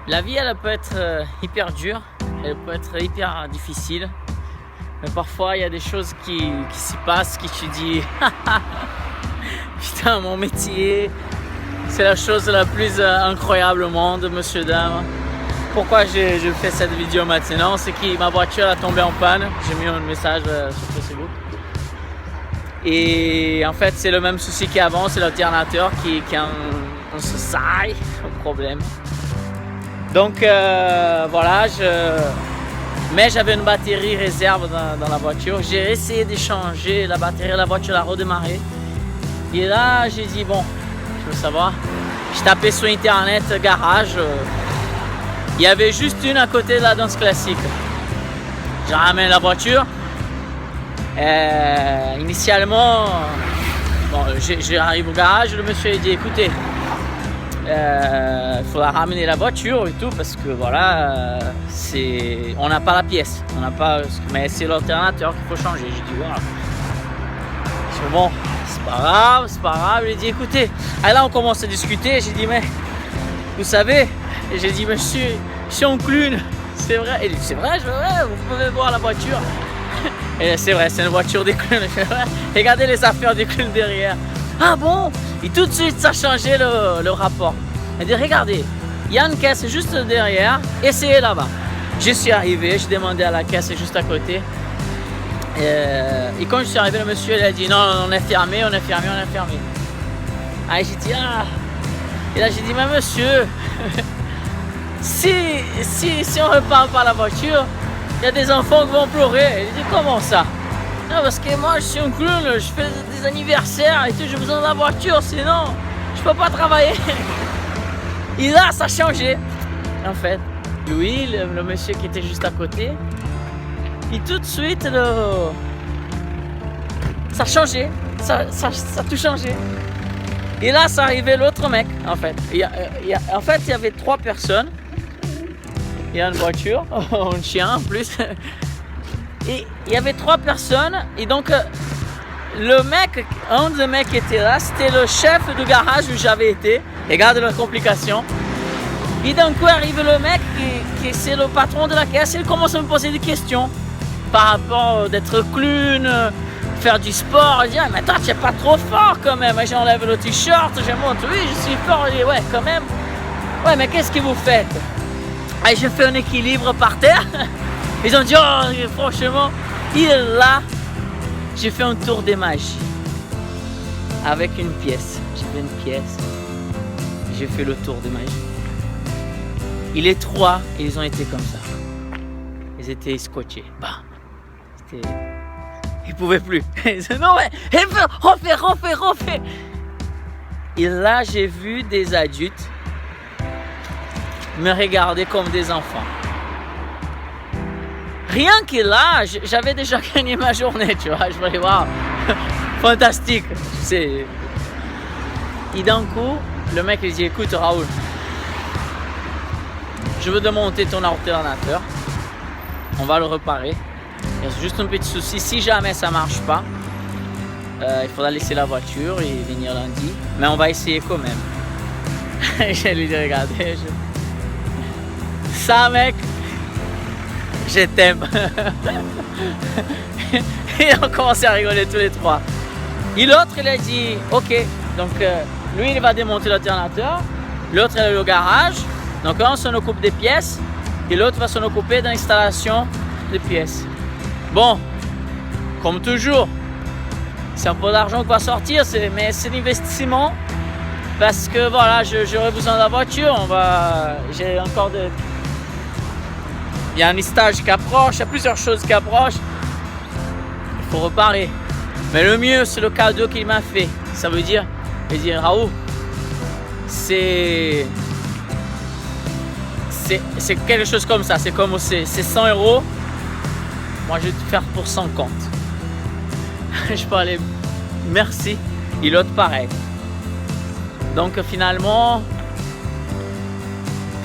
La vie, elle peut être hyper dure, elle peut être hyper difficile. Mais parfois, il y a des choses qui s'y passent, qui tu dis putain, mon métier, c'est la chose la plus incroyable au monde, monsieur, dame. Pourquoi je fais cette vidéo maintenant? C'est que ma voiture a tombé en panne. J'ai mis un message sur Facebook. Et en fait, c'est le même souci qu'avant, c'est l'alternateur qui a un sale problème. Donc voilà, mais j'avais une batterie réserve dans la voiture. J'ai essayé de changer la batterie, la voiture a redémarré. Et là, j'ai dit bon, je veux savoir. Je tapais sur internet garage. Il y avait juste une à côté de la danse classique. Je ramène la voiture. Initialement, bon, j'arrive au garage, le monsieur a dit écoutez, il faudra ramener la voiture et tout parce que voilà, on n'a pas la pièce, mais c'est l'alternateur qu'il faut changer. J'ai dit voilà. C'est bon, c'est pas grave. Il a dit écoutez, et là on commence à discuter. J'ai dit mais vous savez, j'ai dit monsieur, je suis en clown, c'est vrai. Il dit c'est vrai, vous pouvez voir la voiture. Et c'est vrai, c'est une voiture des clowns. Regardez les affaires des clowns derrière. Ah bon? Et tout de suite, ça a changé le rapport. Elle dit, regardez, il y a une caisse juste derrière, essayez là-bas. Je suis arrivé, je demandais à la caisse juste à côté. Et quand je suis arrivé, le monsieur il a dit, non, on est fermé. Ah, j'ai dit, ah. Et là, j'ai dit, mais monsieur, si on repart par la voiture, il y a des enfants qui vont pleurer. Il dit comment ça? Non, parce que moi je suis un clown, je fais des anniversaires et tout, j'ai besoin de la voiture, sinon je peux pas travailler. Et là ça a changé. En fait, lui, le monsieur qui était juste à côté, et tout de suite ça a changé, ça a tout changé. Et là ça arrivait l'autre mec en fait. En fait il y avait 3 personnes. Il y a une voiture, un chien en plus. Et il y avait 3 personnes. Et donc, un des mecs qui était là, c'était le chef du garage où j'avais été. Regarde la complication. Et d'un coup arrive le mec qui c'est le patron de la caisse. Il commence à me poser des questions par rapport d'être clown, faire du sport. Il dit, ah, mais toi, tu n'es pas trop fort quand même. J'enlève le t-shirt, je monte. Oui, je suis fort. Il dit, ouais, quand même. Ouais, mais qu'est-ce que vous faites? Et j'ai fait un équilibre par terre. Ils ont dit, oh, franchement, il est là. J'ai fait un tour de magie. Avec une pièce. J'ai fait une pièce. J'ai fait le tour de magie. Et les 3, ils ont été comme ça. Ils étaient scotchés. Bah, ils pouvaient plus. Ils disaient, non, ouais, refais. Et là, j'ai vu des adultes me regarder comme des enfants. Rien que là, j'avais déjà gagné ma journée, tu vois. Je me dis, waouh, fantastique. Et d'un coup, le mec il dit, écoute Raoul, je veux démonter ton alternateur. On va le réparer. Il y a juste un petit souci. Si jamais ça marche pas, il faudra laisser la voiture et venir lundi. Mais on va essayer quand même. Je lui dis, regardez, ça mec, je t'aime. Et on commence à rigoler tous les 3. Et l'autre il a dit ok, donc lui il va démonter l'alternateur, l'autre il est au garage, donc on s'en occupe des pièces et l'autre va s'en occuper de l'installation des pièces. Bon, comme toujours, c'est un peu d'argent qui va sortir, mais c'est l'investissement parce que voilà, j'aurai besoin de la voiture, j'ai encore il y a un stage qui approche, il y a plusieurs choses qui approchent. Il faut reparer. Mais le mieux, c'est le cadeau qu'il m'a fait. Ça veut dire, Raoul, c'est quelque chose comme ça. C'est comme c'est 100 €. Moi, je vais te faire pour 50. Je peux aller, merci. Et l'autre, pareil. Donc, finalement,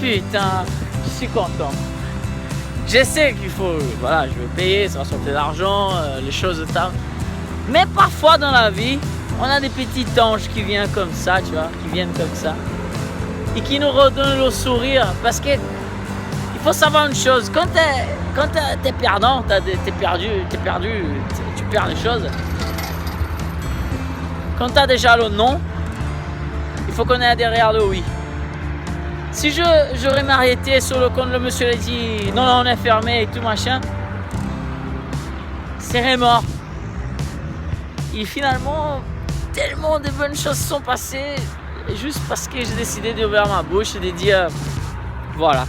putain, je suis content. Je sais qu'il faut, voilà, je vais payer, ça va sortir de l'argent, les choses de temps. Mais parfois dans la vie, on a des petits anges qui viennent comme ça, tu vois, qui viennent comme ça. et qui nous redonne le sourire. Parce que il faut savoir une chose, quand t'es perdant, tu perds les choses. Quand tu as déjà le non, il faut qu'on ait derrière le oui. Si j'aurais m'arrêté sur le compte, le monsieur a dit non, on est fermé et tout machin, c'est mort. Et finalement, tellement de bonnes choses sont passées juste parce que j'ai décidé d'ouvrir ma bouche et de dire voilà,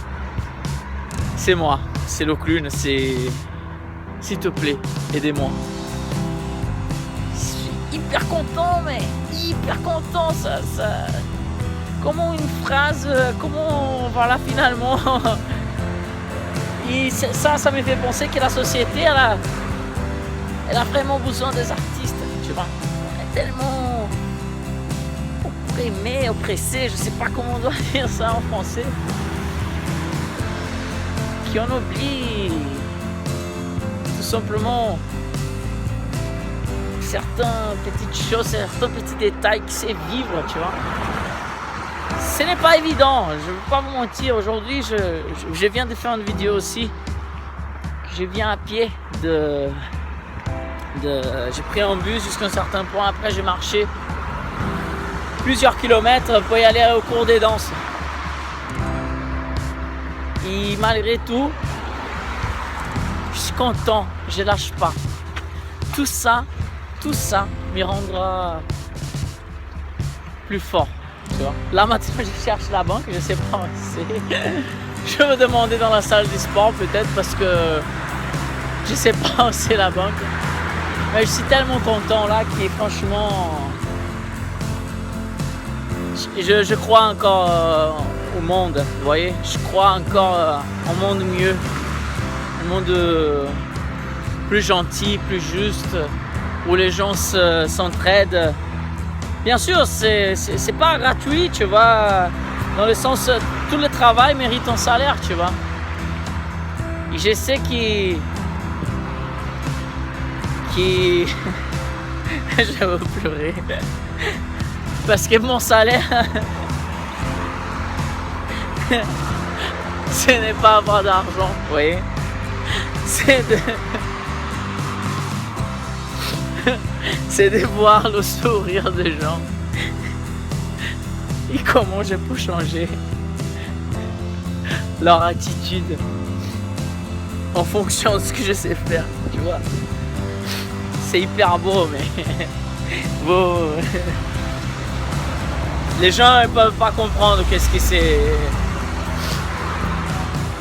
c'est moi, c'est le clown, c'est s'il te plaît, aidez-moi. Je suis hyper content, mais hyper content, ça. Comment une phrase, comment voilà finalement. Et ça me fait penser que la société, elle a vraiment besoin des artistes, tu vois. Elle est tellement opprimée, oppressée, je sais pas comment on doit dire ça en français, qu'on oublie tout simplement certaines petites choses, certains petits détails qui c'est vivre, tu vois. Ce n'est pas évident, je ne vais pas vous mentir. Aujourd'hui, je viens de faire une vidéo aussi. Je viens à pied j'ai pris un bus jusqu'à un certain point. Après, j'ai marché plusieurs kilomètres pour y aller au cours des danses. Et malgré tout, je suis content, je lâche pas. Tout ça me rendra plus fort. Tu vois. Là maintenant je cherche la banque, je sais pas où c'est. Je vais me demander dans la salle du sport peut-être parce que je sais pas où c'est la banque. Mais je suis tellement content là qui franchement je crois encore au monde, vous voyez. Je crois encore au monde mieux, un monde plus gentil, plus juste, où les gens s'entraident. Bien sûr, c'est pas gratuit, tu vois, dans le sens, tout le travail mérite un salaire, tu vois. Et je sais qui je vais pleurer, parce que mon salaire, ce n'est pas avoir d'argent, vous voyez, c'est de voir le sourire des gens et comment je peux changer leur attitude en fonction de ce que je sais faire, tu vois. C'est hyper beau, mais beau. Les gens ne peuvent pas comprendre qu'est-ce que c'est.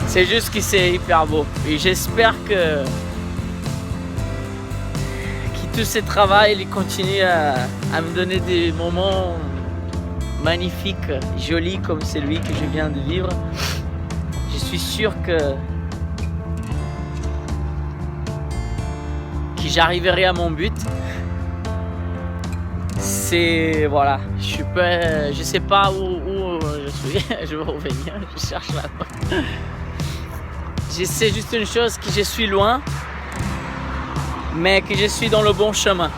C'est juste que c'est hyper beau. Et j'espère que tout ce travail, il continue à me donner des moments magnifiques, jolis comme celui que je viens de vivre. Je suis sûr que j'arriverai à mon but. C'est voilà, je sais pas où je suis. Je vais revenir, je cherche là-bas. Je sais juste une chose, que je suis loin, mais que je suis dans le bon chemin.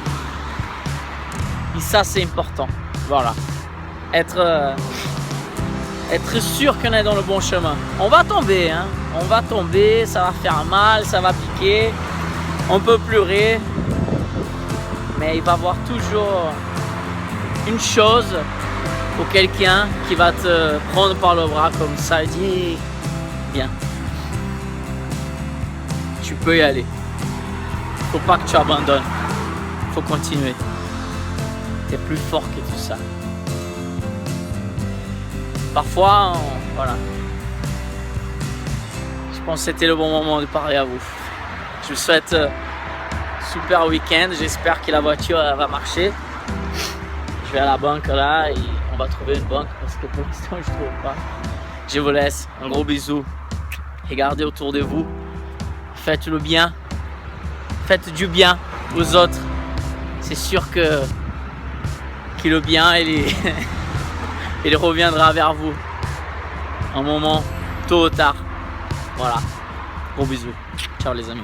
Et ça, c'est important. Voilà. Être sûr qu'on est dans le bon chemin. On va tomber, hein. On va tomber, ça va faire mal, ça va piquer. On peut pleurer. Mais il va y avoir toujours une chose ou quelqu'un qui va te prendre par le bras comme ça et dire viens. Tu peux y aller. Faut pas que tu abandonnes. Faut continuer. T'es plus fort que tout ça. Parfois, voilà. Je pense que c'était le bon moment de parler à vous. Je vous souhaite super week-end. J'espère que la voiture va marcher. Je vais à la banque là et on va trouver une banque parce que pour l'instant je trouve pas. Je vous laisse. Un gros bisou. Regardez autour de vous. Faites le bien. Faites du bien aux autres. C'est sûr que le bien il reviendra vers vous un moment tôt ou tard. Voilà. Gros bisous. Ciao les amis.